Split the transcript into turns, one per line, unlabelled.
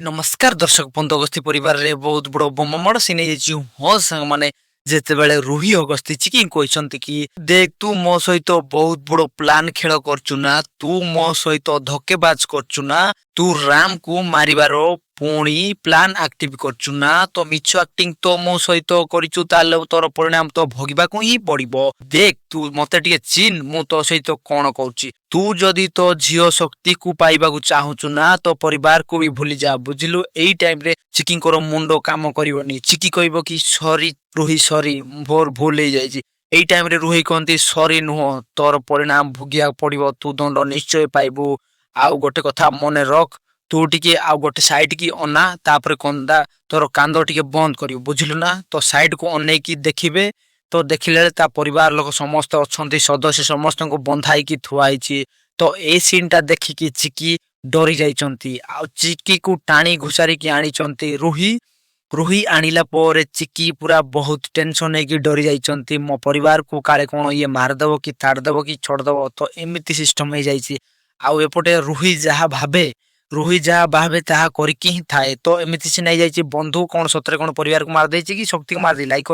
ନମସ୍କାର ଦର୍ଶକ ବନ୍ଧୁ ଅଗସ୍ତି ପରିବାରରେ ବହୁତ ବଡ ବୋମା ମାଡ଼ ସିନେ ଯାଇଛି। ହଁ ସାଙ୍ଗମାନେ ଯେତେବେଳେ ରୁହି ଅଗସ୍ତି ଚିକି କହିଛନ୍ତି କି ଦେଖ ତୁ ମୋ ସହିତ ବହୁତ ବଡ ପ୍ଲାନ ଖେଳ କରୁଛୁ ନା, ତୁ ମୋ ସହିତ ଧକେବାଜ କରୁଛୁ ନା, ତୁ ରାମ କୁ ମାରିବାର ପୁଣି ପ୍ଲାନ ଆକ୍ଟିଭ କରୁଛୁ ନା, ତ ମିଛ ଆକ୍ଟିଂ ତ ମୋ ସହିତ କରିଛୁ ତାହେଲେ ତୋର ପରିଣାମ ତ ଭୋଗିବାକୁ ହିଁ ପଡିବ। ଦେଖ ତୁ ମତେ ଟିକେ ଚିହ୍ନ, ମୁଁ ତୋ ସହିତ କଣ କହୁଛି। ତୁ ଯଦି ତୋ ଝିଅ ଶକ୍ତିକୁ ପାଇବାକୁ ଚାହୁଁଛୁ ନା, ତୋ ପରିବାରକୁ ବି ଭୁଲି ଯା, ବୁଝିଲୁ। ଏଇ ଟାଇମରେ ଚିକିଙ୍କର ମୁଣ୍ଡ କାମ କରିବନି। ଚିକି କହିବ କି ସରି ରୋହି ସରି, ମୋର ଭୁଲ ହେଇଯାଇଛି। ଏଇ ଟାଇମରେ ରୋହି କହନ୍ତି ସରି ନୁହଁ, ତୋର ପରିଣାମ ଭୋଗିବାକୁ ପଡିବ, ତୁ ଦଣ୍ଡ ନିଶ୍ଚୟ ପାଇବୁ। ଆଉ ଗୋଟେ କଥା ମନେ ରଖ, ତୁ ଟିକେ ଆଉ ଗୋଟେ ସାଇଡ କି ଅନା, ତାପରେ କନ୍ଦା ତୋର କାନ୍ଦ ଟିକେ ବନ୍ଦ କରିବୁ, ବୁଝିଲୁ ନା। ତ ସାଇଡ କୁ ଅନେଇକି ଦେଖିବେ, ତ ଦେଖିଲେ ତା ପରିବାର ଲୋକ ସମସ୍ତେ ଅଛନ୍ତି, ସଦସ୍ୟ ସମସ୍ତଙ୍କୁ ବନ୍ଧା ହେଇକି ଥୁଆ ହେଇଛି। ତ ଏଇ ସିନ୍ ଟା ଦେଖିକି ଚିକି ଡରି ଯାଇଛନ୍ତି, ଆଉ ଚିକିକୁ ଟାଣି ଘୁଷାରିକି ଆଣିଛନ୍ତି ରୁହି। ରୁହି ଆଣିଲା ପରେ ଚିକି ପୁରା ବହୁତ ଟେନସନ ହେଇକି ଡରି ଯାଇଛନ୍ତି, ମୋ ପରିବାରକୁ କାଳେ କଣ ଇଏ ମାରିଦବ କି ତାଡ଼ିଦବ କି ଛଡଦବ, ତ ଏମିତି ସିଷ୍ଟମ ହେଇଯାଇଛି। ଆଉ ଏପଟେ ରୁହି ଯାହା ଭାବେ ତାହା କରିକି ହିଁ ଥାଏ। ତ ଏମିତି ସିନା ହେଇଯାଇଛି, ବନ୍ଧୁ କଣ ସତରେ କଣ ପରିବାରକୁ ମାରିଦେଇଛି କି ଶକ୍ତିକୁ ମାରିଦେଇ ଲାଇକ